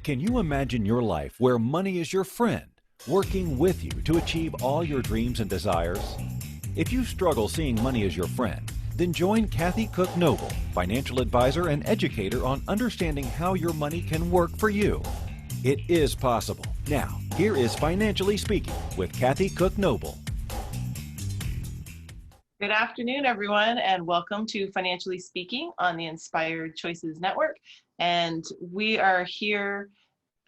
Can you imagine your life where money is your friend, working with you to achieve all your dreams and desires? If you struggle seeing money as your friend, then join Kathy Cook Noble, financial advisor and educator on understanding how your money can work for you. It is possible. Now, here is Financially Speaking with Kathy Cook Noble. Good afternoon, everyone, and welcome to Financially Speaking on the Inspired Choices Network. And we are here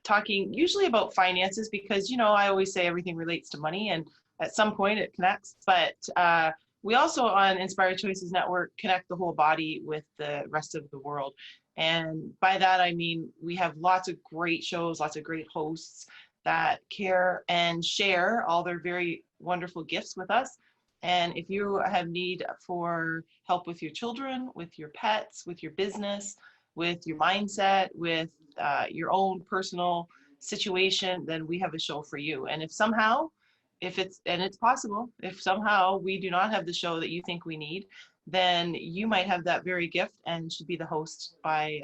talking usually about finances because, you know, I always say everything relates to money and at some point it connects. But we also on Inspired Choices Network connect the whole body with the rest of the world. And by that, I mean, we have lots of great shows, lots of great hosts that care and share all their very wonderful gifts with us. And if you have need for help with your children, with your pets, with your business, with your mindset, with your own personal situation, then we have a show for you. And if somehow, it's possible, if somehow we do not have the show that you think we need, then you might have that very gift and should be the host by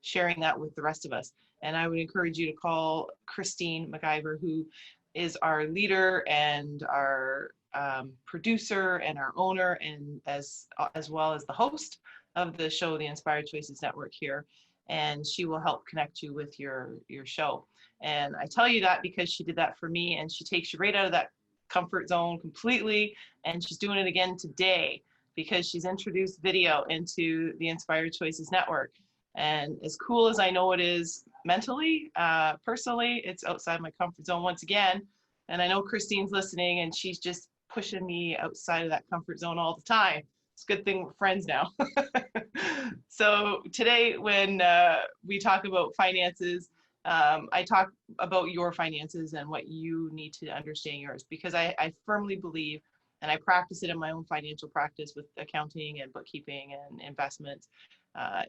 sharing that with the rest of us. And I would encourage you to call Christine McIver, who is our leader and our producer and our owner, and as well as the host of the show, the Inspired Choices Network here. And she will help connect you with your show. And I tell you that because she did that for me, and she takes you right out of that comfort zone completely. And she's doing it again today because she's introduced video into the Inspired Choices Network. And as cool as I know it is mentally, personally, it's outside my comfort zone once again. And I know Christine's listening, and she's just pushing me outside of that comfort zone all the time. It's a good thing we're friends now. So today, when we talk about finances, I talk about your finances and what you need to understand yours, because I firmly believe, and I practice it in my own financial practice with accounting and bookkeeping and investments.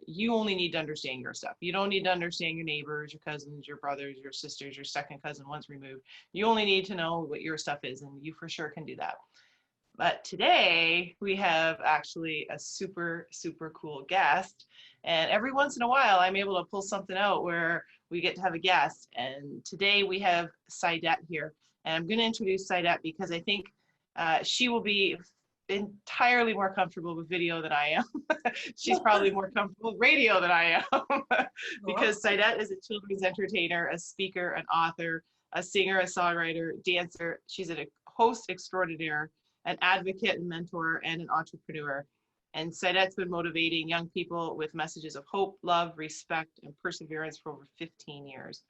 You only need to understand your stuff. You don't need to understand your neighbors, your cousins, your brothers, your sisters, your second cousin once removed. You only need to know what your stuff is, and you for sure can do that. But today we have actually a super, super cool guest. And every once in a while, I'm able to pull something out where we get to have a guest. And today we have Saidat here. And I'm going to introduce Saidat because I think she will be entirely more comfortable with video than I am. She's probably more comfortable with radio than I am because Saidat is a children's entertainer, a speaker, an author, a singer, a songwriter, dancer. She's a host extraordinaire, an advocate and mentor, and an entrepreneur. And Saidat's been motivating young people with messages of hope, love, respect, and perseverance for over 15 years.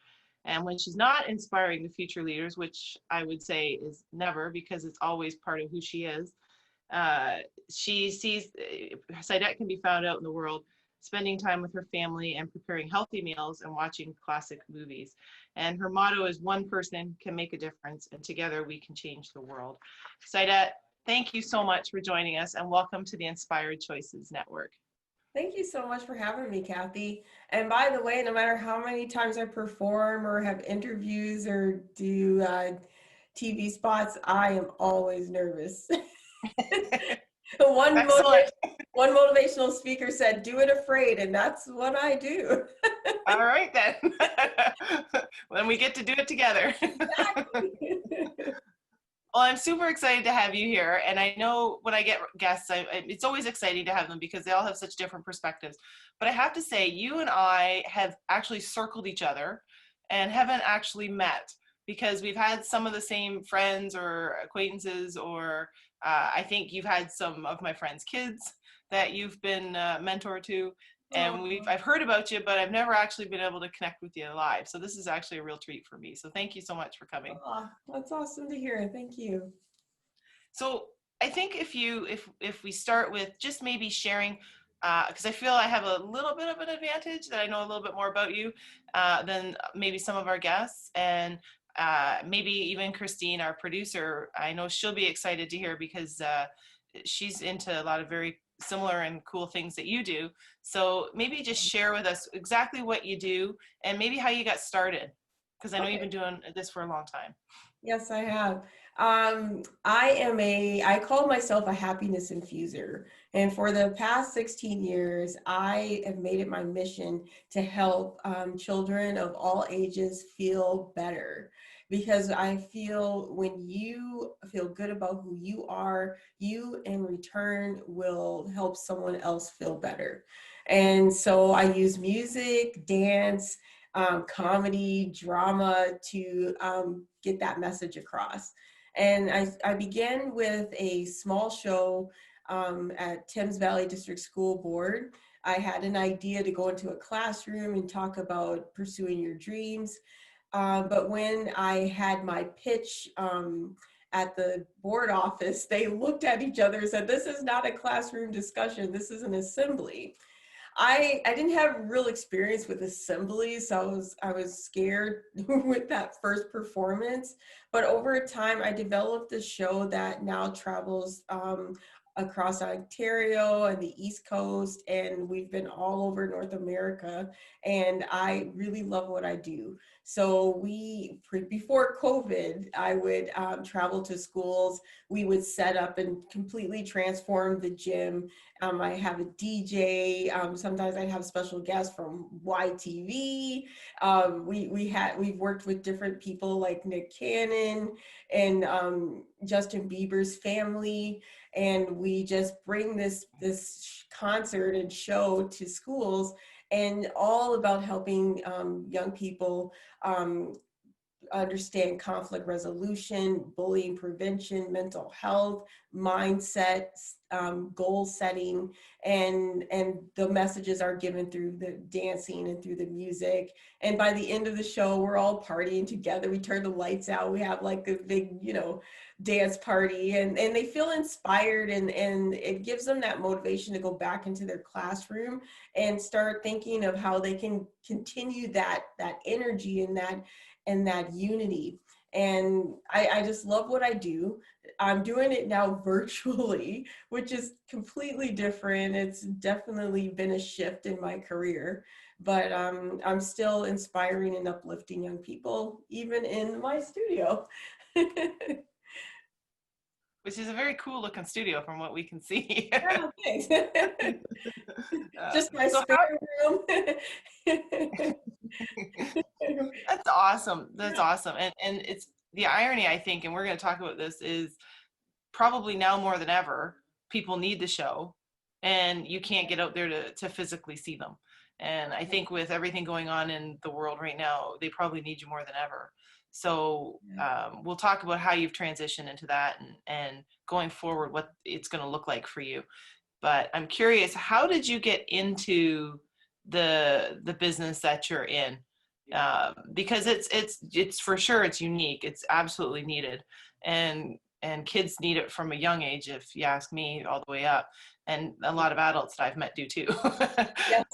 And when she's not inspiring the future leaders, which I would say is never, because it's always part of who she is, she sees Saidat can be found out in the world spending time with her family and preparing healthy meals and watching classic movies. And her motto is one person can make a difference, and together we can change the world. Saidat, thank you so much for joining us, and welcome to the Inspired Choices Network. Thank you so much for having me, Kathy. And by the way, no matter how many times I perform or have interviews or do TV spots, I am always nervous. One motivational speaker said, "Do it afraid," and that's what I do. All right, then. Then we get to do it together. Exactly. Well, I'm super excited to have you here. And I know when I get guests, it's always exciting to have them because they all have such different perspectives. But I have to say, you and I have actually circled each other and haven't actually met, because we've had some of the same friends or acquaintances, or I think you've had some of my friends' kids that you've been mentor to. And I've heard about you, but I've never actually been able to connect with you live. So this is actually a real treat for me. So thank you so much for coming. Oh, that's awesome to hear. Thank you. So I think if we start with just maybe sharing, because I feel I have a little bit of an advantage that I know a little bit more about you than maybe some of our guests, and maybe even Christine, our producer. I know she'll be excited to hear because she's into a lot of very similar and cool things that you do. So maybe just share with us exactly what you do and maybe how you got started, because I know you've been doing this for a long time. Yes, I have. I call myself a happiness infuser. And for the past 16 years, I have made it my mission to help children of all ages feel better. Because I feel when you feel good about who you are, you in return will help someone else feel better. And so I use music, dance, comedy, drama to get that message across. And I began with a small show at Thames Valley District School Board. I had an idea to go into a classroom and talk about pursuing your dreams. But when I had my pitch at the board office, they looked at each other and said, "This is not a classroom discussion, this is an assembly." I didn't have real experience with assemblies, so I was scared with that first performance. But over time, I developed a show that now travels across Ontario and the East Coast, and we've been all over North America. And I really love what I do. So before COVID, I would travel to schools. We would set up and completely transform the gym. I have a DJ. Sometimes I'd have special guests from YTV. We've worked with different people like Nick Cannon and Justin Bieber's family, and we just bring this concert and show to schools, and all about helping young people understand conflict resolution, bullying prevention, mental health, mindset, goal setting, and the messages are given through the dancing and through the music. And by the end of the show, we're all partying together. We turn the lights out. We have like a big, dance party, and they feel inspired, and it gives them that motivation to go back into their classroom and start thinking of how they can continue that energy and that unity. And I just love what I do. I'm doing it now virtually, which is completely different. It's definitely been a shift in my career, but I'm still inspiring and uplifting young people, even in my studio. Which is a very cool looking studio from what we can see. Oh, thanks. Just my spare room. That's awesome. That's awesome. And it's the irony, I think, and we're going to talk about this, is probably now more than ever, people need the show, and you can't get out there to physically see them. And I think with everything going on in the world right now, they probably need you more than ever. So we'll talk about how you've transitioned into that, and going forward, what it's going to look like for you. But I'm curious, how did you get into the business that you're in? Because it's for sure, it's unique. It's absolutely needed. And kids need it from a young age, if you ask me, all the way up. And a lot of adults that I've met do too. Yes.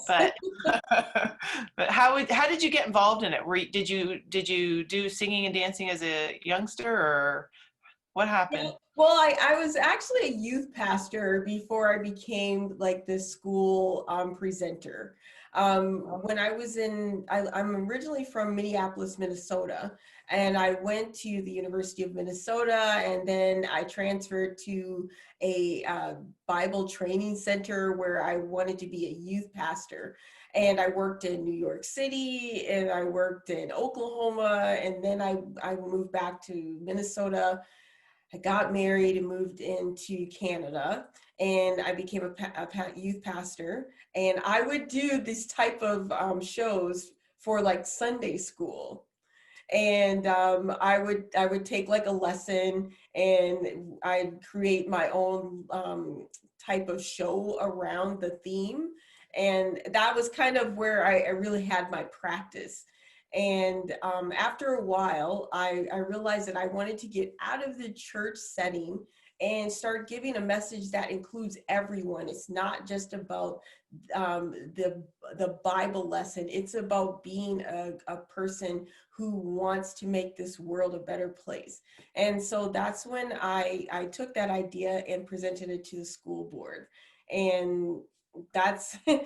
But how did you get involved in it? Did you do singing and dancing as a youngster, or what happened? Yeah. Well, I was actually a youth pastor before I became like the school presenter. When I was I'm originally from Minneapolis, Minnesota, and I went to the University of Minnesota, and then I transferred to a Bible training center where I wanted to be a youth pastor. And I worked in New York City, and I worked in Oklahoma, and then I moved back to Minnesota. I got married and moved into Canada, and I became a youth pastor. And I would do this type of shows for like Sunday school. And I would take like a lesson, and I'd create my own type of show around the theme. And that was kind of where I really had my practice. And after a while, I realized that I wanted to get out of the church setting and start giving a message that includes everyone. It's not just about the Bible lesson. It's about being a person who wants to make this world a better place. And so that's when I took that idea and presented it to the school board. And that's and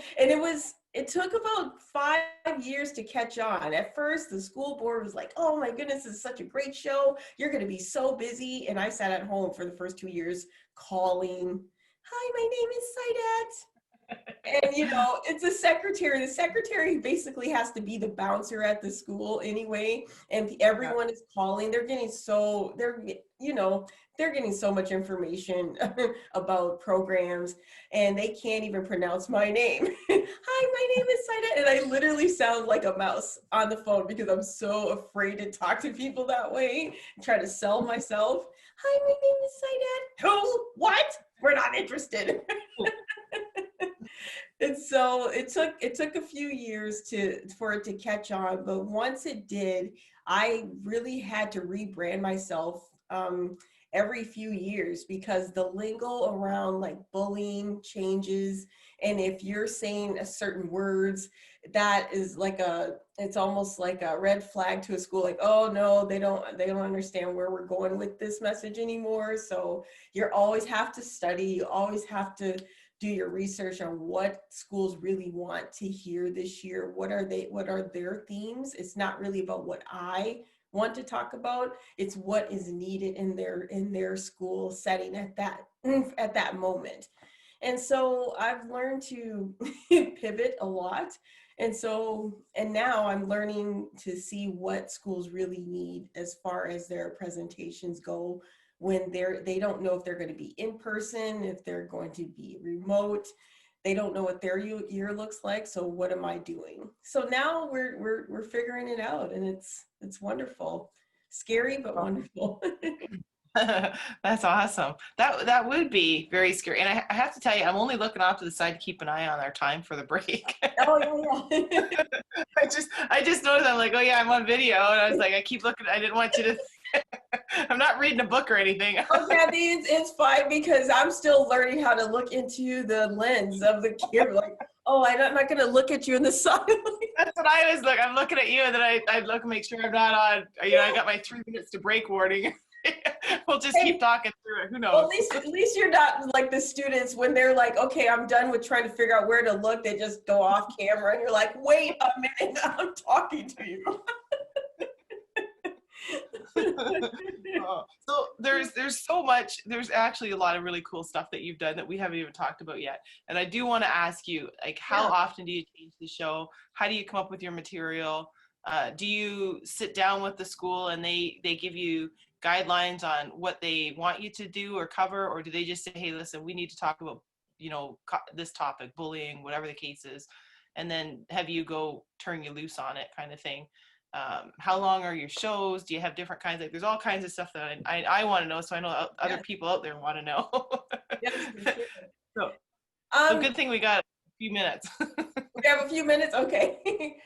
It took about 5 years to catch on. At first, the school board was like, oh my goodness, this is such a great show. You're going to be so busy. And I sat at home for the first 2 years calling, hi, my name is Saidat. And it's a secretary. The secretary basically has to be the bouncer at the school anyway. And everyone is calling. They're getting so much information about programs, and they can't even pronounce my name. Hi, my name is Saida, and I literally sound like a mouse on the phone because I'm so afraid to talk to people that way, try to sell myself. Hi, my name is Saida. Who? What? We're not interested. And so it took a few years for it to catch on, but once it did, I really had to rebrand myself every few years, because the lingo around like bullying changes, and if you're saying a certain words, that is it's almost like a red flag to a school, like, oh no, they don't understand where we're going with this message anymore. So you always have to study, you always have to do your research on what schools really want to hear this year. What are their themes? It's not really about what I want to talk about. It's what is needed in their school setting at that moment. And so I've learned to pivot a lot. And now I'm learning to see what schools really need as far as their presentations go, when they don't know if they're going to be in person, if they're going to be remote. They don't know what their year looks like. So what am I doing? So now we're figuring it out, and it's wonderful. Scary, but wonderful. That's awesome. That would be very scary. And I have to tell you, I'm only looking off to the side to keep an eye on our time for the break. Oh yeah. I just noticed, I'm like, oh yeah, I'm on video. And I was like, I keep looking. I didn't want you to, I'm not reading a book or anything. Oh, Kathy, it's fine, because I'm still learning how to look into the lens of the camera. Like, oh, I'm not going to look at you in the sun. That's what I was like. I'm looking at you, and then I look and make sure I'm not on. I got my 3 minutes to break warning. We'll just keep talking through it. Who knows? Well, at least you're not like the students when they're like, okay, I'm done with trying to figure out where to look. They just go off camera, and you're like, wait a minute, I'm talking to you. So there's so much. There's actually a lot of really cool stuff that you've done that we haven't even talked about yet. And I do want to ask you, like, how often do you change the show? How do you come up with your material? Do you sit down with the school and they give you guidelines on what they want you to do or cover, or do they just say, hey, listen, we need to talk about this topic, bullying, whatever the case is, and then have you go turn you loose on it, kind of thing? How long are your shows? Do you have different kinds? There's all kinds of stuff that I want to know, so I know other people out there want to know. Yes, for sure. So good thing we got a few minutes. We have a few minutes, okay.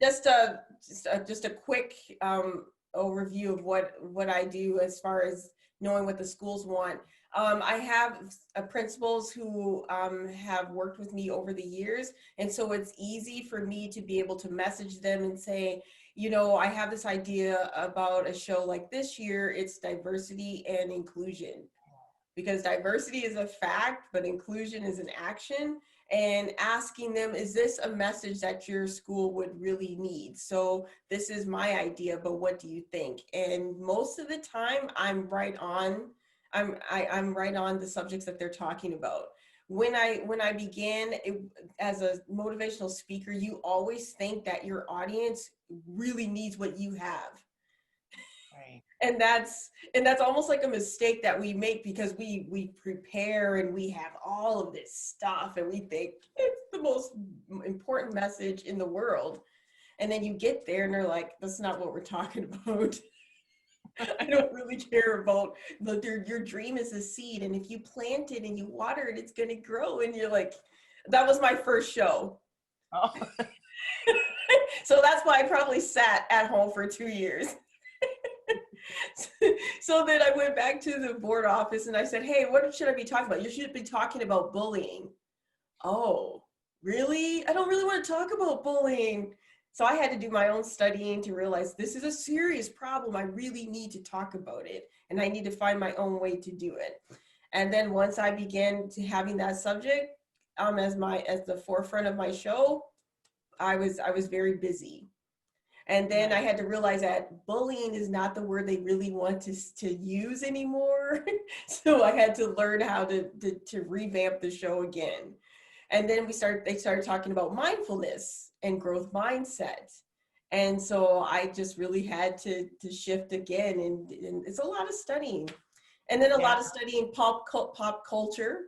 Just a quick overview of what I do as far as knowing what the schools want. I have principals who have worked with me over the years, and so it's easy for me to be able to message them and say, I have this idea about a show like this year. It's diversity and inclusion, because diversity is a fact, but inclusion is an action. And asking them, is this a message that your school would really need? So this is my idea, but what do you think? And most of the time, I'm right on the subjects that they're talking about. When I began as a motivational speaker, you always think that your audience really needs what you have. Right. And that's almost like a mistake that we make, because we prepare and we have all of this stuff and we think it's the most important message in the world. And then you get there and they're like, that's not what we're talking about. I don't really care about your dream is a seed, and if you plant it and you water it, it's going to grow. And you're like, that was my first show. Oh. So that's why I probably sat at home for 2 years. So then I went back to the board office and I said, hey, what should I be talking about? You should be talking about bullying. Oh, really? I don't really want to talk about bullying. So I had to do my own studying to realize this is a serious problem. I really need to talk about it, and I need to find my own way to do it. And then once I began to having that subject, as the forefront of my show, I was very busy. And then I had to realize that bullying is not the word they really want to use anymore. So I had to learn how to revamp the show again. And then they started talking about mindfulness and growth mindset. And so I just really had to shift again. And it's a lot of studying. And then a lot of studying pop culture,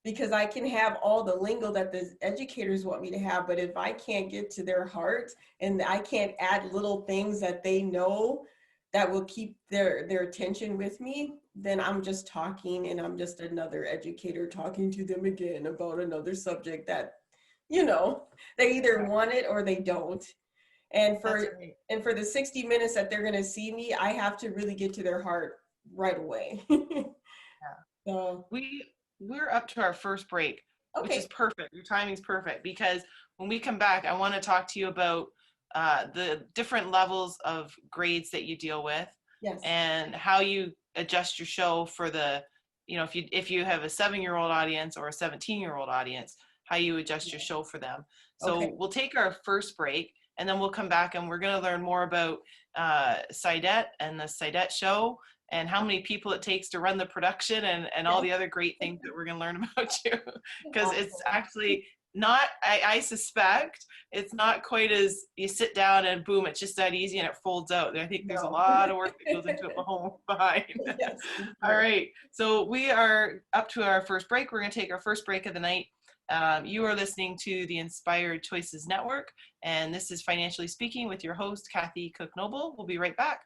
because I can have all the lingo that the educators want me to have, but if I can't get to their heart and I can't add little things that they know that will keep their attention with me, then I'm just talking and I'm just another educator talking to them again about another subject that, they either want it or they don't. And for the 60 minutes that they're going to see me, I have to really get to their heart right away. So we're up to our first break, okay. which is perfect. Your timing's perfect, because when we come back, I want to talk to you about the different levels of grades that you deal with. Yes. And how you adjust your show for the, if you have a 7-year-old audience or a 17-year-old audience, how you adjust your show for them. So Okay. We'll take our first break, and then we'll come back and we're going to learn more about Saidat and the Saidat Show, and how many people it takes to run the production, and all the other great things that we're going to learn about you. Because it's actually not, I suspect it's not quite as you sit down and boom, it's just that easy and it folds out. I think there's a lot of work that goes into it behind. Yes. All right. So we are up to our first break. We're going to take our first break of the night. You are listening to the Inspired Choices Network, and this is Financially Speaking with your host, Kathy Cook-Noble. We'll be right back.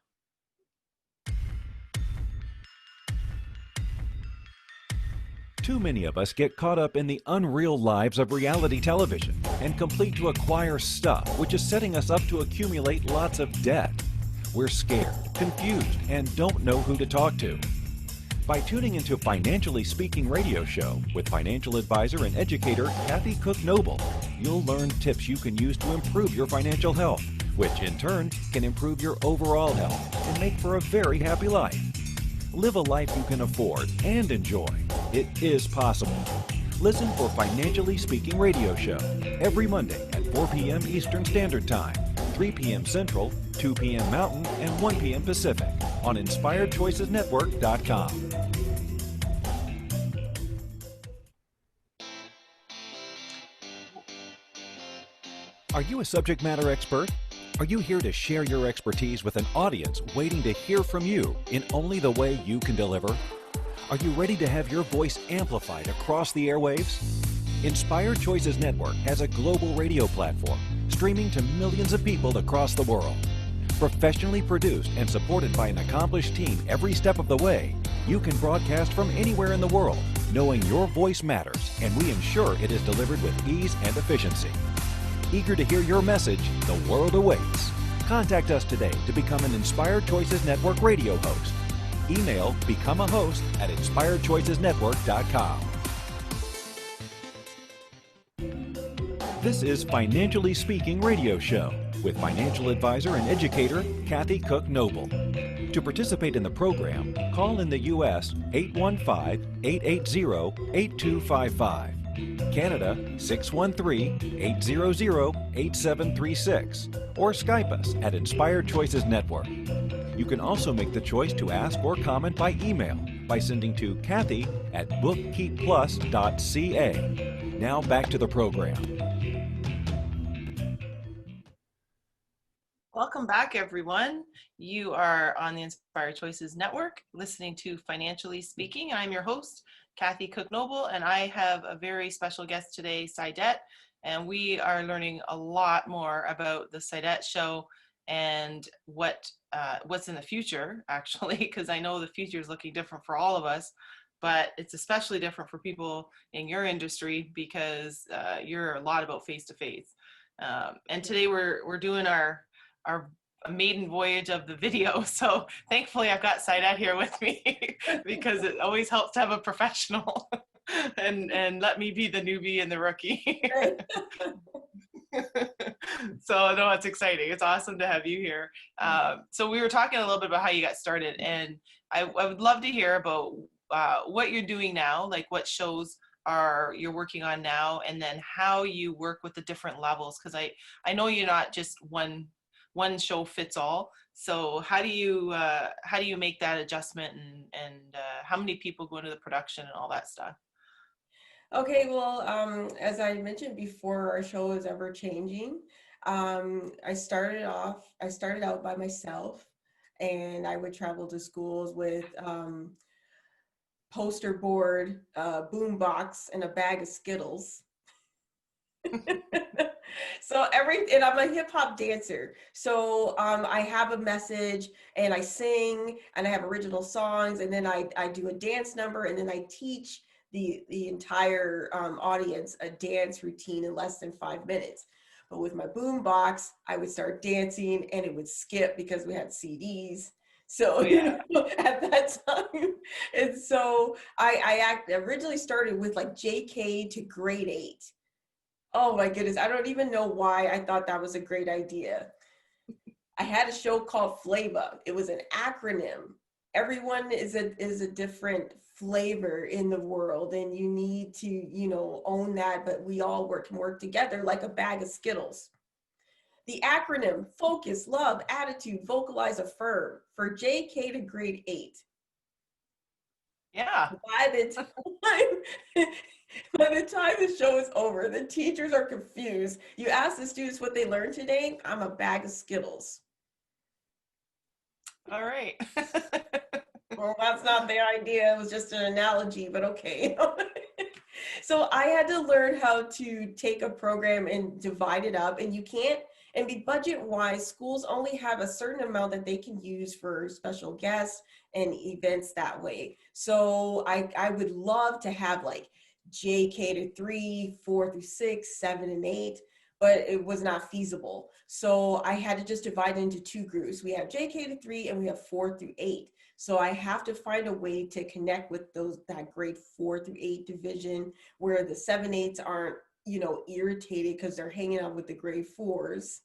Too many of us get caught up in the unreal lives of reality television and complete to acquire stuff, which is setting us up to accumulate lots of debt. We're scared, confused, and don't know who to talk to. By tuning into Financially Speaking radio show with financial advisor and educator Kathy Cook-Noble, you'll learn tips you can use to improve your financial health, which in turn can improve your overall health and make for a very happy life. Live a life you can afford and enjoy. It is possible. Listen for Financially Speaking radio show every Monday at 4 p.m. Eastern Standard Time, 3 p.m. Central, 2 p.m. Mountain, and 1 p.m. Pacific on InspiredChoicesNetwork.com. Are you a subject matter expert? Are you here to share your expertise with an audience waiting to hear from you in only the way you can deliver? Are you ready to have your voice amplified across the airwaves? Inspired Choices Network has a global radio platform streaming to millions of people across the world. Professionally produced and supported by an accomplished team every step of the way, you can broadcast from anywhere in the world, knowing your voice matters, and we ensure it is delivered with ease and efficiency. Eager to hear your message, the world awaits. Contact us today to become an Inspired Choices Network radio host. Email becomeahost@inspiredchoicesnetwork.com. This is Financially Speaking radio show with financial advisor and educator Kathy Cook-Noble. To participate in the program, call in the U.S. 815-880-8255. Canada 613-800-8736, or Skype us at Inspired Choices Network. You can also make the choice to ask or comment by email by sending to Kathy@bookkeepplus.ca. Now back to the program. Welcome back, everyone. You are on the Inspired Choices Network, listening to Financially Speaking. I'm your host, Kathy Cook-Noble, and I have a very special guest today, Saidat, and we are learning a lot more about the Saidat Show and what's in the future, actually, because I know the future is looking different for all of us, but it's especially different for people in your industry because you're a lot about face-to-face. And today we're doing our maiden voyage of the video. So thankfully I've got Saidat here with me because it always helps to have a professional and let me be the newbie and the rookie. So no, it's exciting. It's awesome to have you here. So we were talking a little bit about how you got started, and I would love to hear about what you're doing now, like what shows you're working on now, and then how you work with the different levels, because I know you're not just one show fits all. So how do you make that adjustment, and how many people go into the production and all that stuff? Okay, well, as I mentioned before, our show is ever changing. I started out by myself, and I would travel to schools with poster board, boom box, and a bag of Skittles. And I'm a hip hop dancer. So I have a message and I sing and I have original songs, and then I do a dance number, and then I teach the entire audience a dance routine in less than 5 minutes. But with my boom box, I would start dancing and it would skip because we had CDs. So, Oh, yeah. at that time. And so I originally started with like JK to grade 8. Oh my goodness, I don't even know why I thought that was a great idea. I had a show called Flava. It was an acronym. Everyone is a different flavor in the world, and you need to, own that, but we all can work together like a bag of Skittles. The acronym: focus, love, attitude, vocalize, affirm, for JK to grade 8. Yeah. By the time the show is over, the teachers are confused. You ask the students what they learned today, I'm a bag of Skittles. All right. Well, that's not the idea. It was just an analogy, but okay. So I had to learn how to take a program and divide it up, and you can't, and be budget wise, schools only have a certain amount that they can use for special guests and events that way. So I would love to have like JK to 3, 4 through 6, 7 and 8, but it was not feasible. So I had to just divide it into 2 groups. We have JK to 3 and we have 4 through 8. So I have to find a way to connect with that grade 4 through 8 division, where the 7/8s aren't, irritated because they're hanging out with the grade 4s.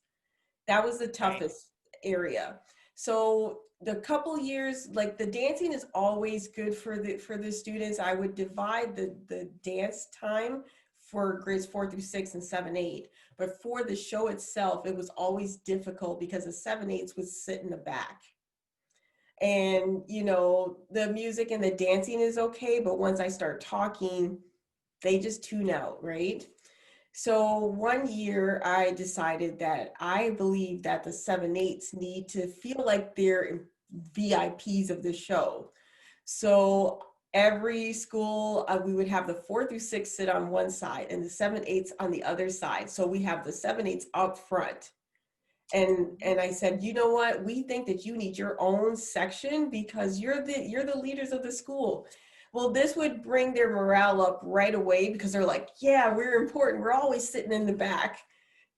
That was the toughest area. So the couple years, like the dancing is always good for the students. I would divide the dance time for grades 4 through 6 and 7/8. But for the show itself, it was always difficult because the 7/8s would sit in the back. And, the music and the dancing is okay, but once I start talking, they just tune out, right? So one year I decided that I believe that the 7/8s need to feel like they're VIPs of the show. So every school, we would have the 4 through 6 sit on one side and the 7/8s on the other side. So we have the 7/8s up front. And I said, you know what? We think that you need your own section because you're the leaders of the school. Well, this would bring their morale up right away because they're like, yeah, we're important. We're always sitting in the back.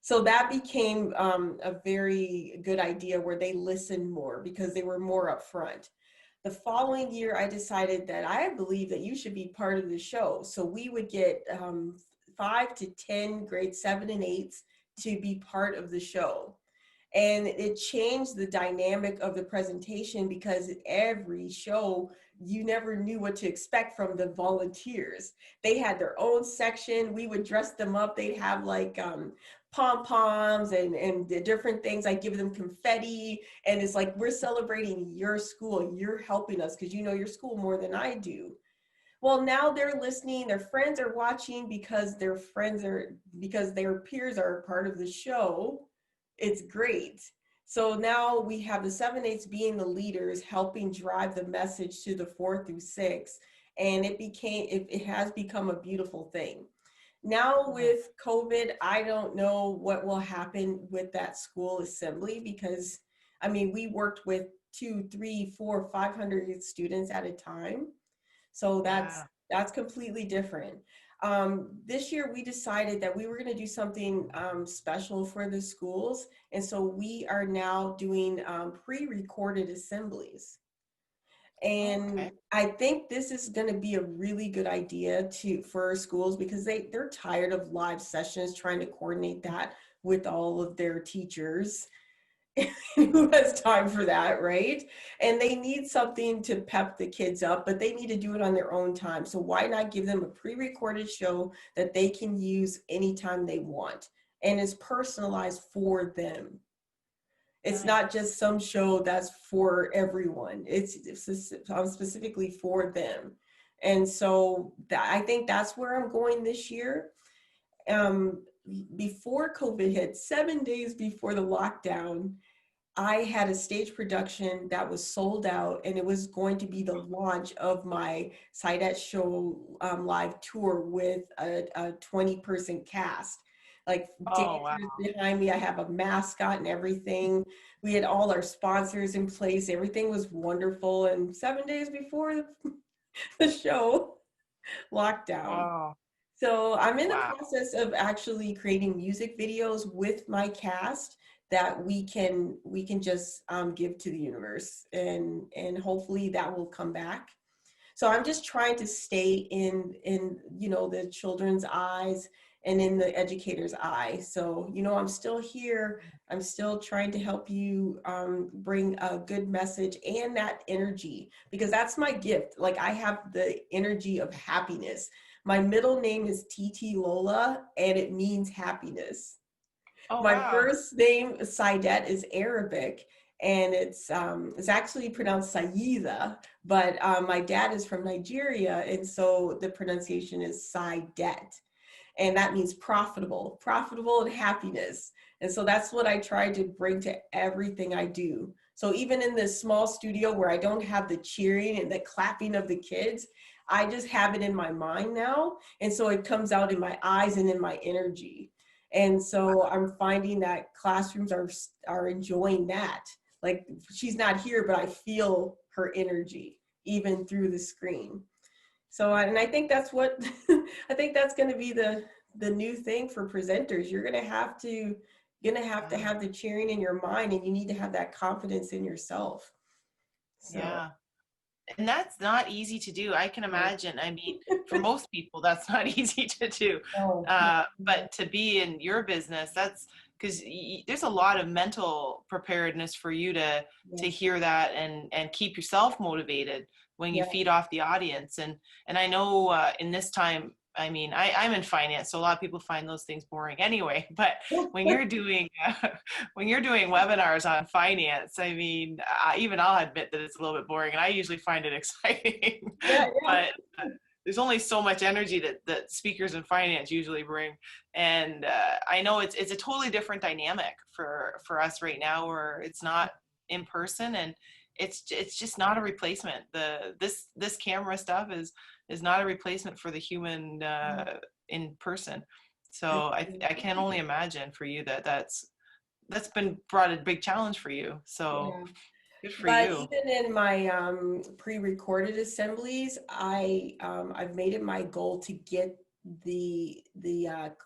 So that became a very good idea where they listened more because they were more up front. The following year, I decided that I believe that you should be part of the show. So we would get 5 to 10 grade 7 and 8s to be part of the show. And it changed the dynamic of the presentation because every show, you never knew what to expect from the volunteers. They had their own section. We would dress them up. They'd have like pom-poms and the different things. I give them confetti. And it's like, we're celebrating your school. You're helping us because you know your school more than I do. Well, now they're listening. Their friends are watching because their peers are part of the show. It's great. So now we have the 7/8s being the leaders, helping drive the message to the 4 through 6. And it has become a beautiful thing. Now with COVID, I don't know what will happen with that school assembly because, we worked with 2, 3, 4, 500 students at a time. So that's completely different. This year we decided that we were going to do something special for the schools. And so we are now doing pre-recorded assemblies. And I think this is going to be a really good idea for schools because they're tired of live sessions, trying to coordinate that with all of their teachers. Who has time for that, right? And they need something to pep the kids up, but they need to do it on their own time. So why not give them a pre-recorded show that they can use anytime they want and is personalized for them? It's not just some show that's for everyone. It's specifically for them. And so I think that's where I'm going this year. Before COVID hit, 7 days before the lockdown, I had a stage production that was sold out, and it was going to be the launch of my Saidat Show live tour with a 20-person cast. Like dancers behind me, I have a mascot and everything. We had all our sponsors in place. Everything was wonderful. And 7 days before the show, lockdown. Wow. So I'm in the process of actually creating music videos with my cast that we can just give to the universe, and hopefully that will come back. So I'm just trying to stay in the children's eyes and in the educator's eye. So I'm still here. I'm still trying to help you bring a good message and that energy, because that's my gift. Like, I have the energy of happiness. My middle name is TT Lola, and it means happiness. My first name, Saidat, is Arabic, and it's actually pronounced Saida, but my dad is from Nigeria, and so the pronunciation is Saidat, and that means profitable and happiness. And so that's what I try to bring to everything I do. So even in this small studio where I don't have the cheering and the clapping of the kids, I just have it in my mind now, and so it comes out in my eyes and in my energy. And so I'm finding that classrooms are enjoying that. Like, she's not here, but I feel her energy even through the screen. So, and I think that's what, I think that's going to be the new thing for presenters. You're going to have to have the cheering in your mind, and you need to have that confidence in yourself. So. Yeah. And that's not easy to do. I can imagine. I mean, for most people, that's not easy to do. But to be in your business, that's because there's a lot of mental preparedness for you to hear that and keep yourself motivated when you feed off the audience. And I know in this time, I mean, I'm in finance, so a lot of people find those things boring anyway. But when you're doing webinars on finance, I mean, even I'll admit that it's a little bit boring, and I usually find it exciting. But there's only so much energy that speakers in finance usually bring, and I know it's a totally different dynamic for us right now, where it's not in person, and it's just not a replacement. This camera stuff is not a replacement for the human in person. So I can only imagine for you that's been brought a big challenge for you. So good for you. But even in my pre-recorded assemblies, I've made it my goal to get the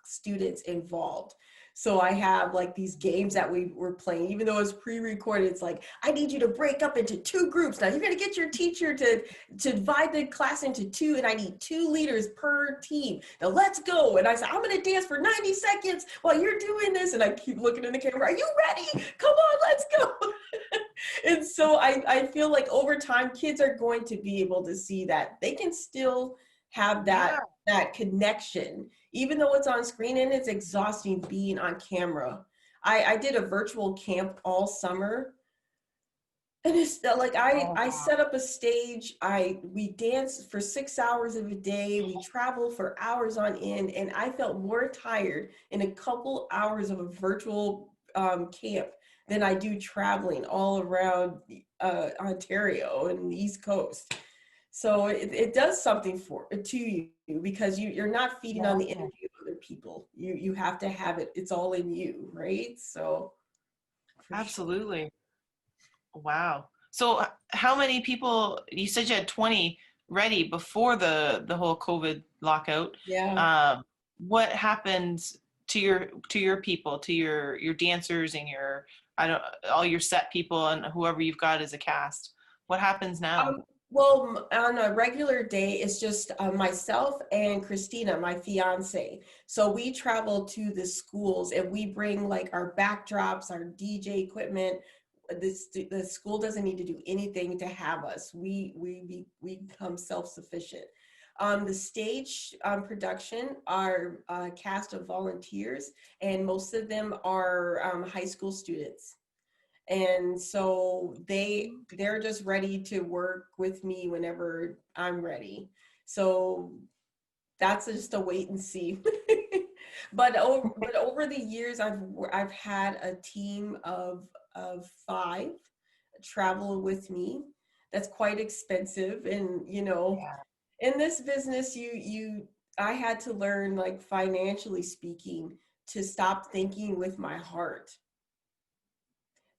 students involved. So I have like these games that we were playing, even though it's pre-recorded. It's like, I need you to break up into 2 groups. Now you're going to get your teacher to divide the class into 2, and I need 2 leaders per team. Now let's go. And I said, I'm going to dance for 90 seconds while you're doing this. And I keep looking in the camera. Are you ready? Come on, let's go. And so I feel like over time, kids are going to be able to see that they can still have that connection, even though it's on screen, and it's exhausting being on camera. I did a virtual camp all summer, and it's like I set up a stage. We danced for 6 hours of a day. We traveled for hours on end, and I felt more tired in a couple hours of a virtual camp than I do traveling all around Ontario and the East Coast. So it does something to you, because you're not feeding on the energy of other people. You have to have it. It's all in you, right? So. Absolutely. Sure. Wow. So how many people, you said you had 20 ready before the whole COVID lockout. Yeah. What happened to your people, to your dancers and all your set people and whoever you've got as a cast? What happens now? Well, on a regular day, it's just myself and Christina, my fiance. So we travel to the schools and we bring like our backdrops, our DJ equipment. The school doesn't need to do anything to have us. We become self-sufficient. The stage production are a cast of volunteers, and most of them are high school students. And so they're just ready to work with me whenever I'm ready. So that's just a wait and see. But over the years, I've had a team of 5 travel with me. That's quite expensive, and in this business, I had to learn, like, financially speaking, to stop thinking with my heart,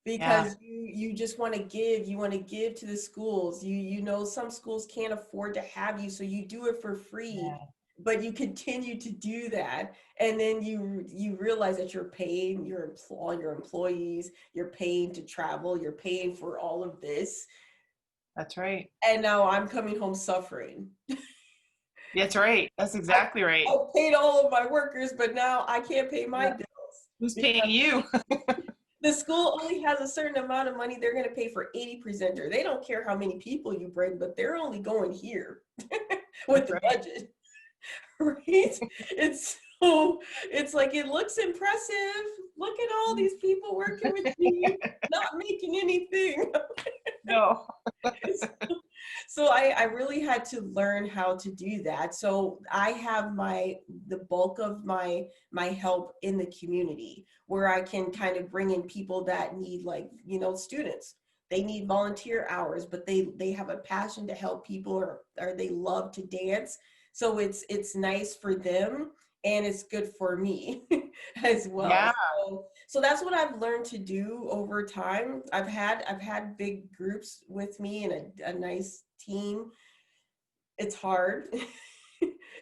because you just want to give. You want to give to the schools. Some schools can't afford to have you, so you do it for free. But you continue to do that, and then you realize that you're paying all your employees, you're paying to travel, you're paying for all of this. That's right. And now I'm coming home suffering. That's right. That's exactly right. I paid all of my workers, but now I can't pay my bills. Who's paying you? The school only has a certain amount of money they're going to pay for 80 presenter. They don't care how many people you bring, but they're only going here with the budget. Right? It's like, it looks impressive. Look at all these people working with me, not making anything. No. So I really had to learn how to do that. So I have the bulk of my help in the community, where I can kind of bring in people that need, like, students. They need volunteer hours, but they have a passion to help people, or they love to dance. So it's nice for them, and it's good for me as well. Yeah. So that's what I've learned to do over time. I've had big groups with me and a nice team. It's hard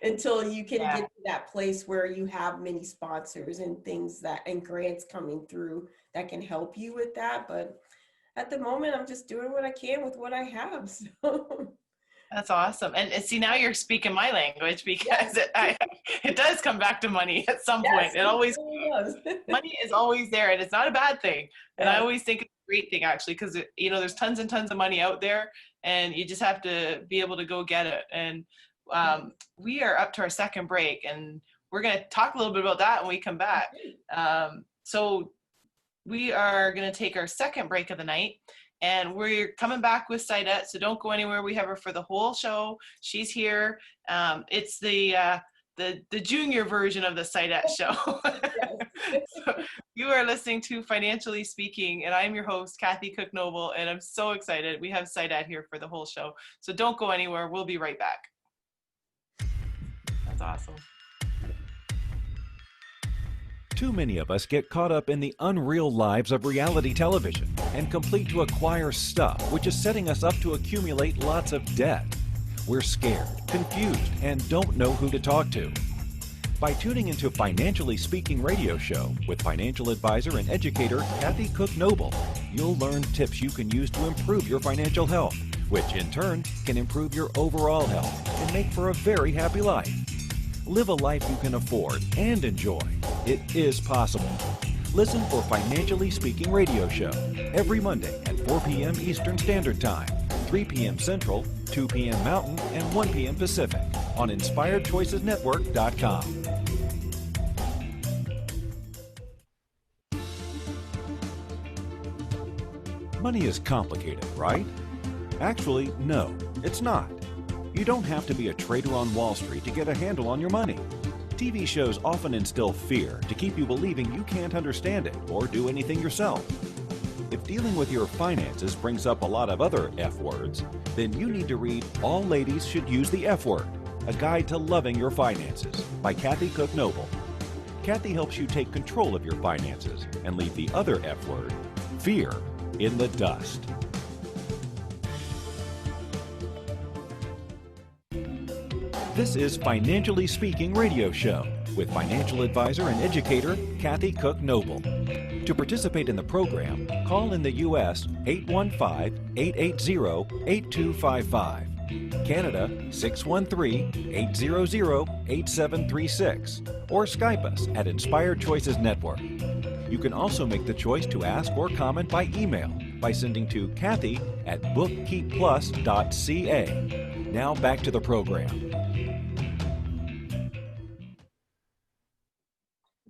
until you can get to that place where you have many sponsors and things and grants coming through that can help you with that. But at the moment, I'm just doing what I can with what I have. So. That's awesome. And see, now you're speaking my language, because it does come back to money at some point. It always does. Money is always there, and it's not a bad thing. And I always think it's a great thing, actually, because there's tons and tons of money out there, and you just have to be able to go get it. And we are up to our second break, and we're going to talk a little bit about that when we come back. So we are going to take our second break of the night. And we're coming back with Saidat, so don't go anywhere. We have her for the whole show. She's here. It's the junior version of the Saidat Show. So you are listening to Financially Speaking, and I'm your host, Kathy Cook Noble, and I'm so excited. We have Saidat here for the whole show. So don't go anywhere. We'll be right back. That's awesome. Too many of us get caught up in the unreal lives of reality television and complete to acquire stuff, which is setting us up to accumulate lots of debt. We're scared, confused, and don't know who to talk to. By tuning into Financially Speaking radio show with financial advisor and educator Kathy Cook Noble, you'll learn tips you can use to improve your financial health, which in turn can improve your overall health and make for a very happy life. Live a life you can afford and enjoy. It is possible. Listen for Financially Speaking radio show every Monday at 4 p.m. Eastern Standard Time, 3 p.m. Central, 2 p.m. Mountain, and 1 p.m. Pacific on InspiredChoicesNetwork.com. Money is complicated, right? Actually, no, it's not. You don't have to be a trader on Wall Street to get a handle on your money. TV shows often instill fear to keep you believing you can't understand it or do anything yourself. If dealing with your finances brings up a lot of other F words, then you need to read All Ladies Should Use the F Word, A Guide to Loving Your Finances by Kathy Cook Noble. Kathy helps you take control of your finances and leave the other F word, fear, in the dust. This is Financially Speaking radio show with financial advisor and educator Kathy Cook Noble. To participate in the program, call in the U.S. 815-880-8255. Canada 613-800-8736, or Skype us at Inspired Choices Network. You can also make the choice to ask or comment by email by sending to Kathy@bookkeepplus.ca. Now back to the program.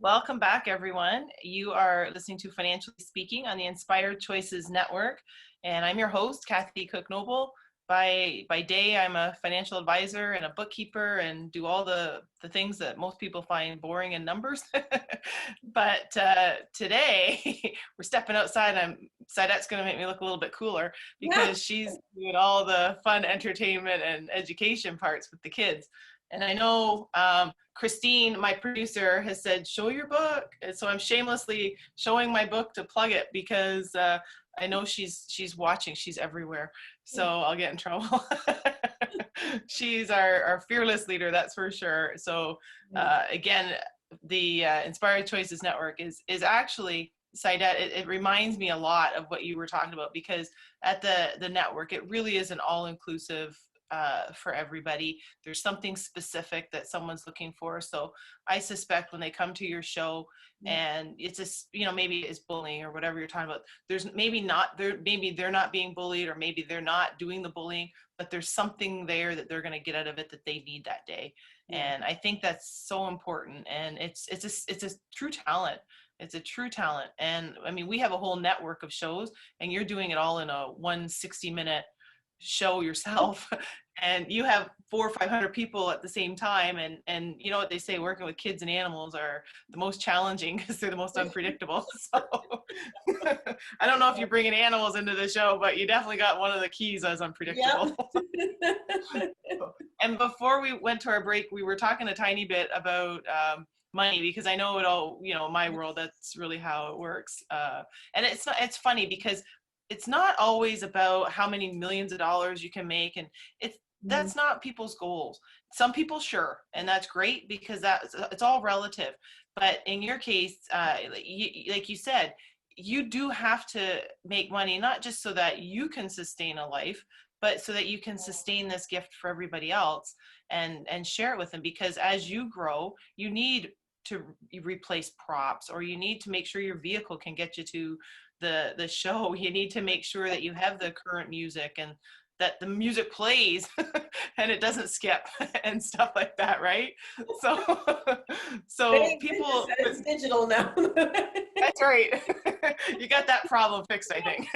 Welcome back, everyone. You are listening to Financially Speaking on the Inspired Choices Network, and I'm your host, Kathy Cook Noble. By day, I'm a financial advisor and a bookkeeper and do all the things that most people find boring in numbers. But today, we're stepping outside. Saidat's going to make me look a little bit cooler because she's doing all the fun entertainment and education parts with the kids. And I know Christine, my producer, has said, show your book. And so I'm shamelessly showing my book to plug it because I know she's watching. She's everywhere. So I'll get in trouble. She's our fearless leader, that's for sure. So again, the Inspired Choices Network is actually, Saidat, it reminds me a lot of what you were talking about, because at the network, it really is an all-inclusive for everybody. There's something specific that someone's looking for. So I suspect when they come to your show and it's just, maybe it's bullying or whatever you're talking about, there's maybe they're not being bullied, or maybe they're not doing the bullying, but there's something there that they're going to get out of it that they need that day. And I think that's so important. And it's a true talent. It's a true talent. And I mean, we have a whole network of shows, and you're doing it all in a 160-minute show yourself, and you have 400 or 500 people at the same time, and you know what they say, working with kids and animals are the most challenging because they're the most unpredictable. So I don't know if you're bringing animals into the show, but you definitely got one of the keys as unpredictable. Yep. And before we went to our break, we were talking a tiny bit about money, because I know it all, my world, that's really how it works. And it's funny because it's not always about how many millions of dollars you can make, and that's not people's goals. Some people, sure, and that's great because it's all relative. But in your case, like you said, you do have to make money, not just so that you can sustain a life, but so that you can sustain this gift for everybody else and share it with them. Because as you grow, you need to replace props, or you need to make sure your vehicle can get you to the show. You need to make sure that you have the current music and that the music plays and it doesn't skip and stuff like that, right? So people, it's digital now. That's right. You got that problem fixed, I think.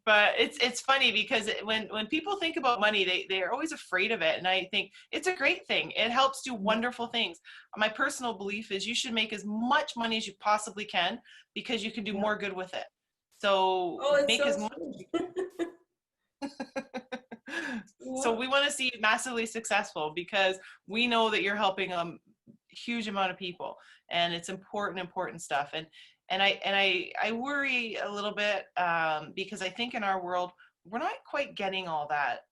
But it's funny because when people think about money, they're always afraid of it. And I think it's a great thing. It helps do wonderful things. My personal belief is you should make as much money as you possibly can, because you can do more good with it. So make as much. So we want to see you massively successful, because we know that you're helping a huge amount of people, and it's important stuff. And I worry a little bit because I think in our world, we're not quite getting all that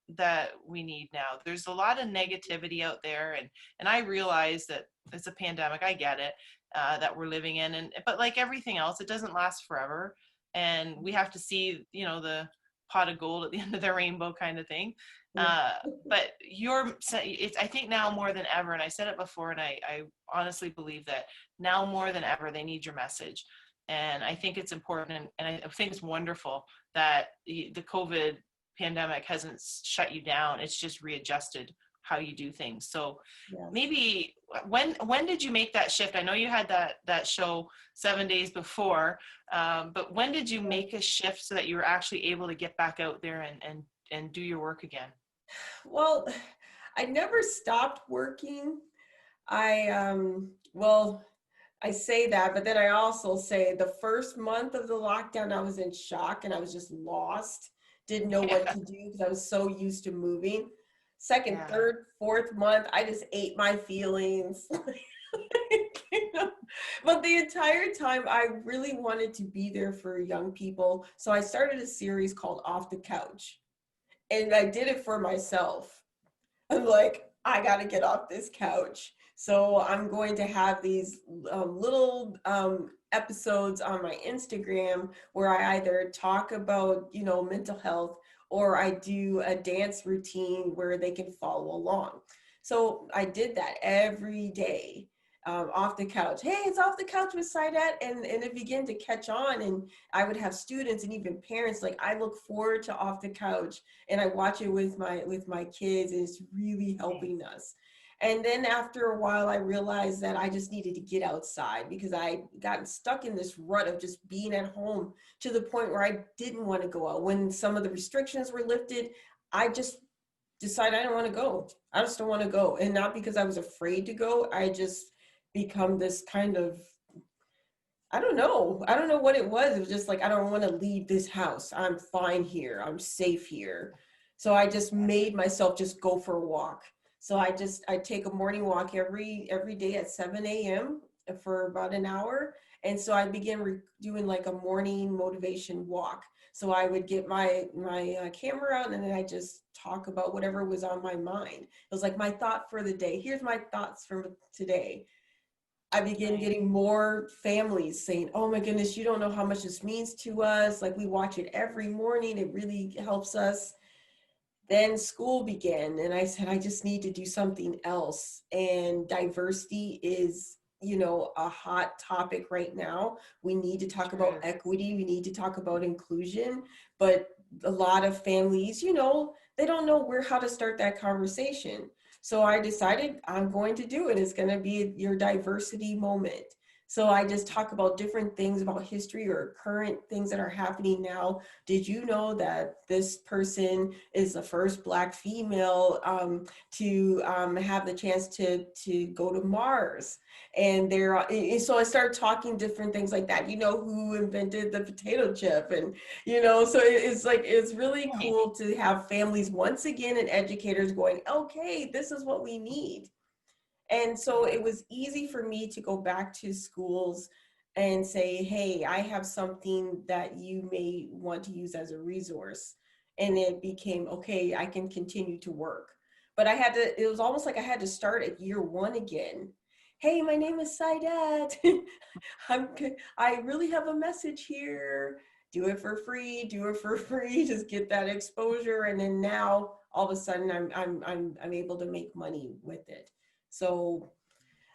we need now. There's a lot of negativity out there, and I realize that it's a pandemic. I get it, that we're living in, but like everything else, it doesn't last forever, and we have to see, the pot of gold at the end of the rainbow kind of thing. But I think now more than ever, and I said it before, and I honestly believe that now more than ever, they need your message. And I think it's important, and I think it's wonderful that the COVID pandemic hasn't shut you down. It's just readjusted how you do things. So maybe when did you make that shift? I know you had that show 7 days before, but when did you make a shift so that you were actually able to get back out there and do your work again? Well, I never stopped working. I say that, but then I also say the first month of the lockdown, I was in shock and I was just lost. Didn't know what to do because I was so used to moving. Second, third, fourth month, I just ate my feelings. But the entire time I really wanted to be there for young people. So I started a series called Off the Couch, and I did it for myself. I'm like, I got to get off this couch. So I'm going to have these little episodes on my Instagram where I either talk about, mental health, or I do a dance routine where they can follow along. So I did that every day. Off the couch. Hey, it's off the couch with Saidat, and it began to catch on. And I would have students and even parents like, I look forward to off the couch, and I watch it with my kids, and it's really helping us. And then after a while, I realized that I just needed to get outside because I got stuck in this rut of just being at home to the point where I didn't want to go out. When some of the restrictions were lifted, I just decided I don't want to go. I just don't want to go. And not because I was afraid to go. I just become this kind of, I don't know what it was. It was just like, I don't want to leave this house. I'm fine here. I'm safe here. So I just made myself just go for a walk. So I take a morning walk every day at 7 a.m. for about an hour. And so I began doing like a morning motivation walk. So I would get my camera out, and then I just talk about whatever was on my mind. It was like my thought for the day. Here's my thoughts from today. I began getting more families saying, oh my goodness, you don't know how much this means to us. Like, we watch it every morning. It really helps us. Then school began, and I said, I just need to do something else. And diversity is, a hot topic right now. We need to talk about equity. We need to talk about inclusion. But a lot of families, they don't know how to start that conversation. So I decided I'm going to do it. It's going to be your diversity moment. So I just talk about different things about history or current things that are happening now. Did you know that this person is the first Black female to have the chance to go to Mars? And so I started talking different things like that. Who invented the potato chip? And, so it's really cool to have families once again and educators going, okay, this is what we need. And so it was easy for me to go back to schools and say, hey, I have something that you may want to use as a resource. And it became, okay, I can continue to work. But it was almost like I had to start at year one again. Hey, my name is Saidat. I really have a message here. Do it for free, just get that exposure. And then now all of a sudden I'm able to make money with it. So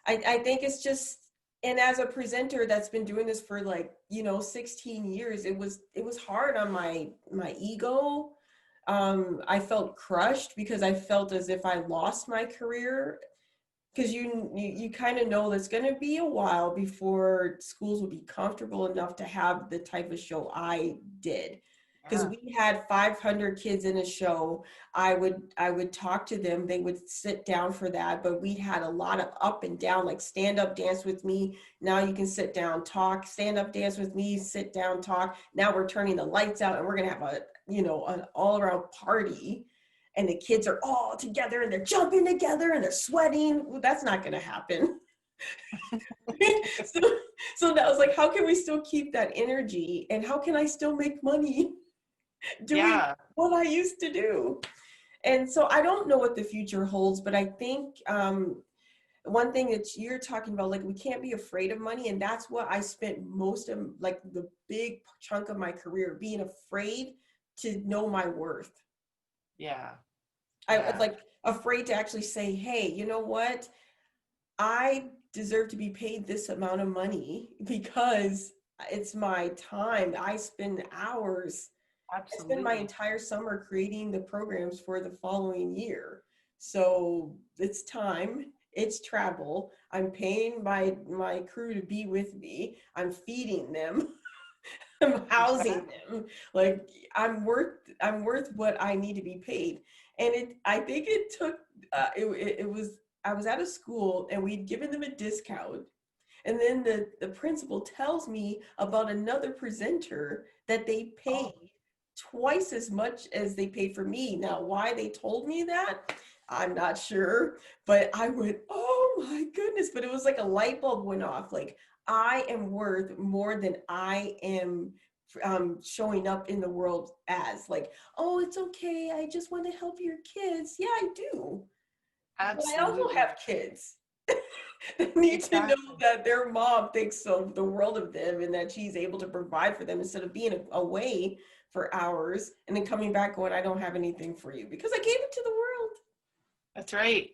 I think it's just, and as a presenter that's been doing this for 16 years, it was hard on my ego. I felt crushed because I felt as if I lost my career, because you kind of know there's going to be a while before schools will be comfortable enough to have the type of show I did. Because we had 500 kids in a show. I would talk to them. They would sit down for that, but we had a lot of up and down, like stand up, dance with me. Now you can sit down, talk, stand up, dance with me, sit down, talk. Now we're turning the lights out and we're going to have an all around party. And the kids are all together and they're jumping together and they're sweating. Well, that's not going to happen. so that was like, how can we still keep that energy, and how can I still make money doing what I used to do? And so I don't know what the future holds, but I think one thing that you're talking about, like, we can't be afraid of money. And that's what I spent most of the big chunk of my career, being afraid to know my worth. I was afraid to actually say, hey, you know what? I deserve to be paid this amount of money because it's my time. I spend hours. Absolutely. I spend my entire summer creating the programs for the following year. So it's time, it's travel. I'm paying my crew to be with me. I'm feeding them. I'm housing them. Like, I'm worth what I need to be paid. And I think it took, I was at a school and we'd given them a discount. And then the principal tells me about another presenter that they paid twice as much as they paid for me. Now, why they told me that, I'm not sure, but I went, oh my goodness. But it was like a light bulb went off. Like, I am worth more than I am showing up in the world as. Like, oh, it's okay, I just want to help your kids. Yeah, I do. But I also Absolutely. have kids. They need to know Exactly. that their mom thinks of the world of them and that she's able to provide for them instead of being away for hours and then coming back going, I don't have anything for you because I gave it to the That's right.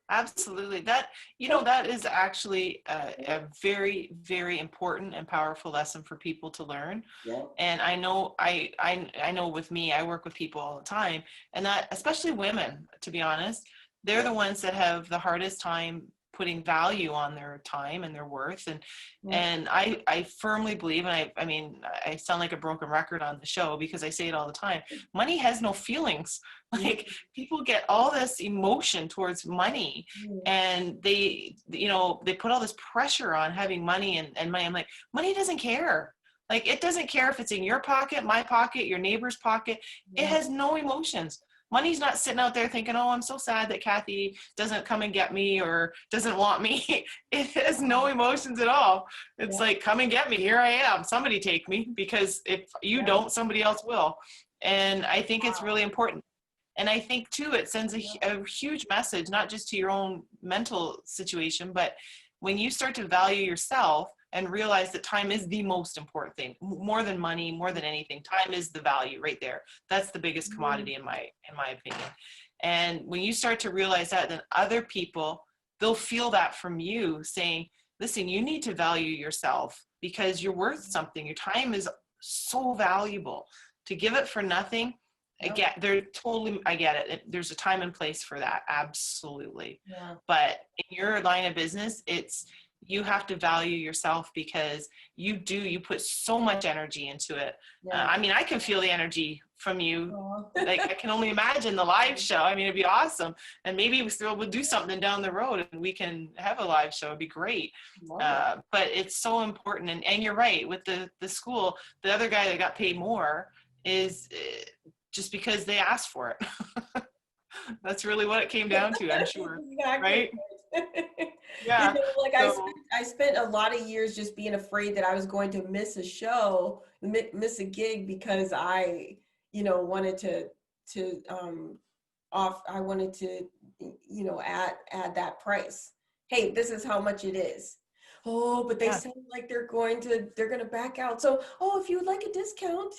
Absolutely. That, world. that is actually a very, very important and powerful lesson for people to learn. Yeah. And I know, I know with me, I work with people all the time, and that, especially women, to be honest, they're Yeah. the ones that have the hardest time putting value on their time and their worth. Yeah. And I firmly believe, and I mean, I sound like a broken record on the show because I say it all the time, money has no feelings. Yeah. Like, people get all this emotion towards money, and they put all this pressure on having money and money. I'm like, money doesn't care. Like, it doesn't care if it's in your pocket, my pocket, your neighbor's pocket. It Yeah. has no emotions. Money's not sitting out there thinking, oh, I'm so sad that Kathy doesn't come and get me or doesn't want me. It has no emotions at all. It's Yeah. like, come and get me. Here I am. Somebody take me, because if you Yeah. don't, somebody else will. And I think it's Wow. really important. And I think too, it sends Yeah. a huge message, not just to your own mental situation, but when you start to value yourself and realize that time is the most important thing, more than money, more than anything. Time is the value right there. That's the biggest commodity in my opinion. And when you start to realize that, then other people, they'll feel that from you, saying, listen, you need to value yourself because you're worth something. Your time is so valuable. To give it for nothing, Yeah. I get it. There's a time and place for that. Absolutely. Yeah. But in your line of business, you have to value yourself because you put so much energy into it. Yeah. I mean, I can feel the energy from you. Aw. Like, I can only imagine the live show. I mean, it'd be awesome. And maybe we'll do something down the road and we can have a live show. It'd be great. Love it. But it's so important. And you're right, with the school, the other guy that got paid more is just because they asked for it. That's really what it came down to, I'm sure. Exactly. Right? You Yeah. know, like So, I spent a lot of years just being afraid that I was going to miss a show, miss a gig because I, wanted I wanted to, add that price. Hey, this is how much it is. Oh, but they yeah. sound like they're going to back out. So, oh, if you would like a discount.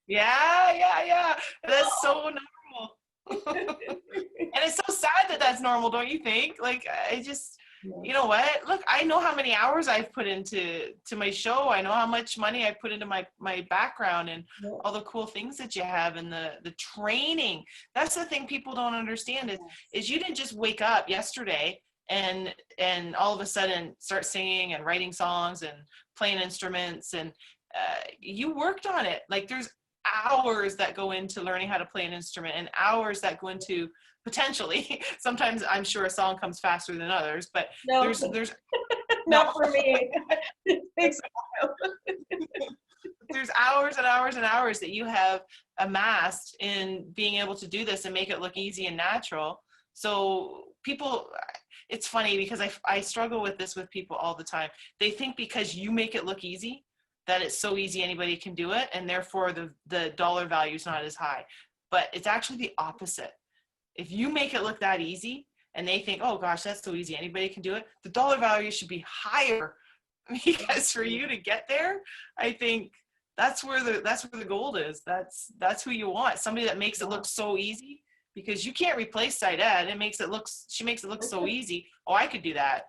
Yeah. That's so normal. And it's so sad that that's normal, don't you think? Like, I just, you know what? Look, I know how many hours I've put into my show. I know how much money I put into my background and all the cool things that you have and the training. That's the thing people don't understand is you didn't just wake up yesterday and all of a sudden start singing and writing songs and playing instruments, and you worked on it. Like, there's hours that go into learning how to play an instrument and hours that go into potentially, sometimes I'm sure a song comes faster than others, but No, there's not for me. there's hours and hours and hours that you have amassed in being able to do this and make it look easy and natural. So people, it's funny because I struggle with this with people all the time. They think because you make it look easy, that it's so easy anybody can do it, and therefore the dollar value is not as high. But it's actually the opposite. If you make it look that easy and they think, oh gosh, that's so easy, anybody can do it, the dollar value should be higher. Because for you to get there, I think that's where the gold is. That's who you want. Somebody that makes it look so easy, because you can't replace Saidat. She makes it look so easy. Oh, I could do that,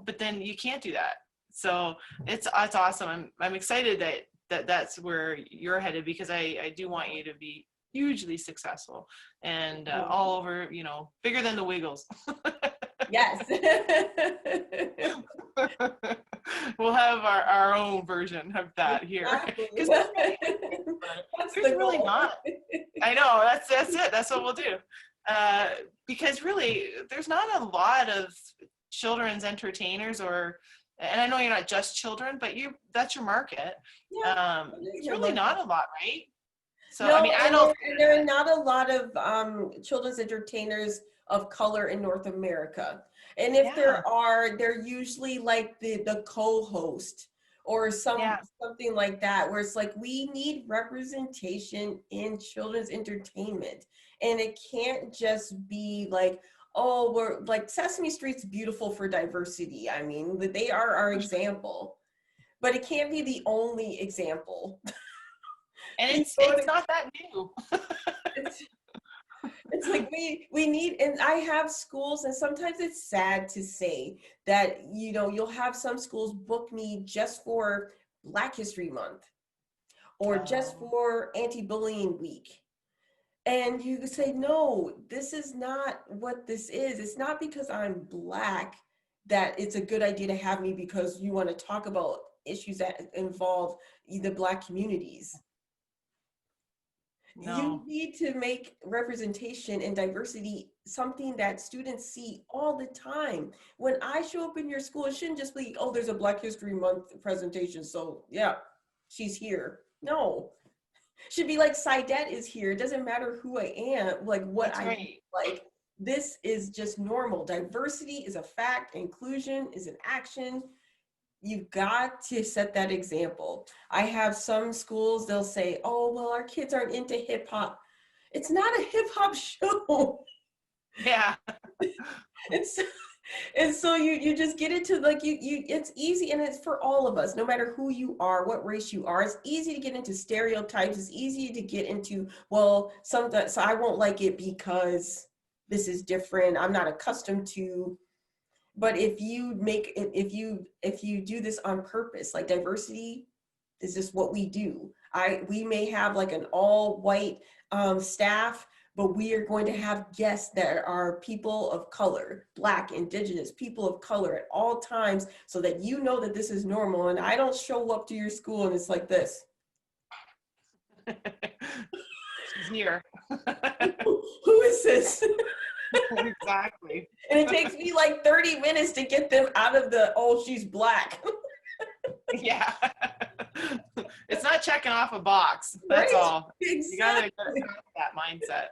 but then you can't do that. So it's awesome. I'm excited that's where you're headed, because I do want you to be hugely successful and all over, bigger than the Wiggles. Yes. We'll have our own version of that here. Exactly. There's really not. I know, that's it. That's what we'll do. Because really, there's not a lot of children's entertainers, and I know you're not just children, but that's your market. Yeah, It's really not a lot, right? So, no, I mean, I know there are not a lot of children's entertainers of color in North America. And if there are, they're usually like the co-host or something like that, where it's like, we need representation in children's entertainment. And it can't just be like, oh, we're like Sesame Street's beautiful for diversity. I mean, they are our example, but it can't be the only example. And You it's know what it's not that new. it's, it's like we need, and I have schools, and sometimes it's sad to say that, you know, you'll have some schools book me just for Black History Month or just for Anti-Bullying Week. And you could say, no, this is not what this is. It's not because I'm Black that it's a good idea to have me because you want to talk about issues that involve the Black communities. No. You need to make representation and diversity something that students see all the time. When I show up in your school, it shouldn't just be, oh, there's a Black History Month presentation, so yeah, she's here. No. Should be like, Saidat is here. It doesn't matter who I am, like what That's I right. like. This is just normal. Diversity is a fact. Inclusion is an action. You've got to set that example. I have some schools, they'll say, oh, well, our kids aren't into hip hop. It's not a hip hop show. Yeah. And so you just get into like, it's easy, and it's for all of us, no matter who you are, what race you are. It's easy to get into stereotypes. It's easy to get into, well, so I won't like it because this is different. I'm not accustomed to. But if you do this on purpose, like diversity is just what we do. We may have like an all white staff, but we are going to have guests that are people of color, Black, Indigenous, people of color at all times, so that you know that this is normal. And I don't show up to your school and it's like this. She's here. Who is this? Exactly. And it takes me like 30 minutes to get them out of the, oh, she's Black. Yeah. It's not checking off a box. That's Right? all. Exactly. You gotta get that mindset.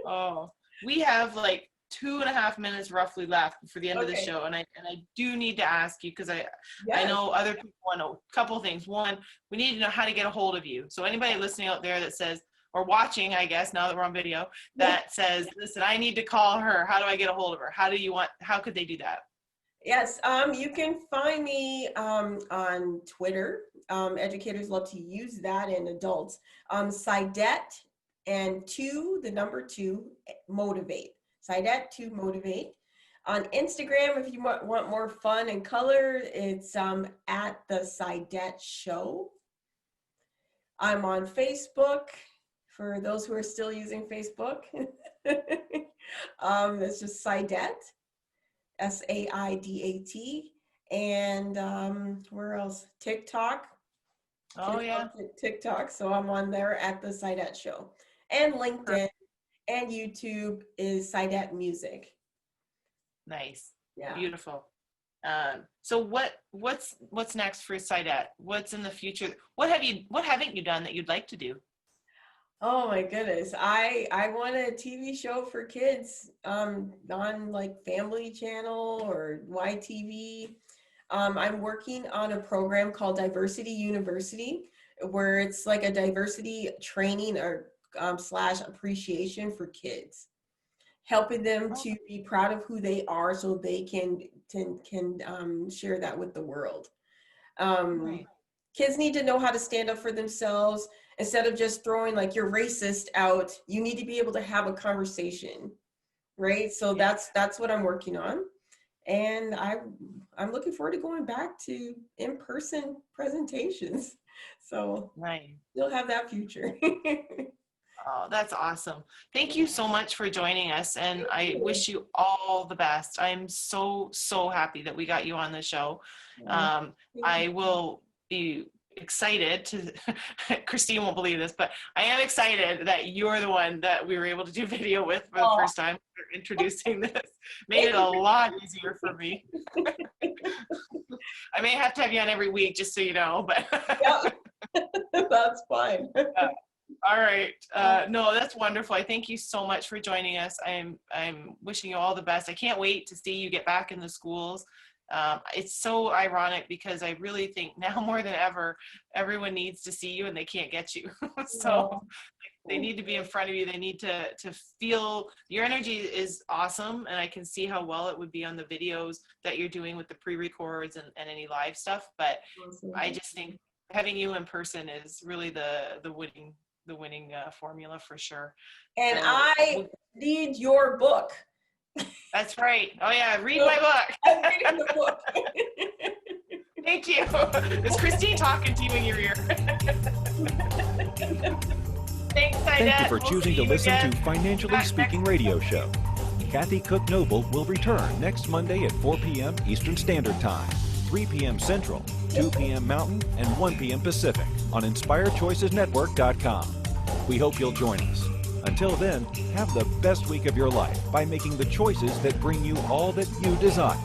Oh, we have like 2.5 minutes roughly left for the end of the show, and I do need to ask you, because I know other people want to know a couple of things. One, we need to know how to get a hold of you. So anybody listening out there that says, or watching, I guess, now that we're on video, that says, listen, I need to call her. How do I get a hold of her? How could they do that? Yes, you can find me on Twitter. Educators love to use that, and adults. Saidat and the number 2, motivate. Saidat 2 motivate. On Instagram, if you want more fun and color, it's at the Saidat Show. I'm on Facebook, for those who are still using Facebook. It's just Saidat. Saidat, and where else? TikTok. Oh yeah, TikTok. So I'm on there at the Saidat Show, and LinkedIn and YouTube is Saidat Music. Nice. Yeah. Beautiful. So what's next for Saidat? What's in the future? What haven't you done that you'd like to do? Oh my goodness. I want a TV show for kids on like Family Channel or YTV. I'm working on a program called Diversity University, where it's like a diversity training or / appreciation for kids, helping them to be proud of who they are so they can share that with the world. Right. Kids need to know how to stand up for themselves. Instead of just throwing like you're racist out, you need to be able to have a conversation, right? So that's what I'm working on. And I'm looking forward to going back to in-person presentations. So Right. you'll have that future. Oh, that's awesome. Thank you so much for joining us, and I wish you all the best. I'm so happy that we got you on the show. I will be excited to, Christine won't believe this, but I am excited that you're the one that we were able to do video with for the first time. For introducing this made it a lot easier for me. I may have to have you on every week, just so you know, but that's fine. All right. No, that's wonderful. I thank you so much for joining us. I'm wishing you all the best. I can't wait to see you get back in the schools. It's so ironic because I really think now more than ever, everyone needs to see you and they can't get you. So They need to be in front of you. They need to feel your energy is awesome. And I can see how well it would be on the videos that you're doing with the pre-records and any live stuff. But I just think having you in person is really the winning formula for sure. And so, I need your book. That's right. Oh yeah, read my book. I'm reading the book. Thank you. Is Christine talking to you in your ear? Thanks, Saidat. Thank you for We'll choosing see to you listen again. to Financially Speaking Radio Show. Kathy Cook Noble will return next Monday at 4 p.m. Eastern Standard Time, 3 p.m. Central, 2 p.m. Mountain, and 1 p.m. Pacific on InspiredChoicesNetwork.com. We hope you'll join us. Until then, have the best week of your life by making the choices that bring you all that you desire.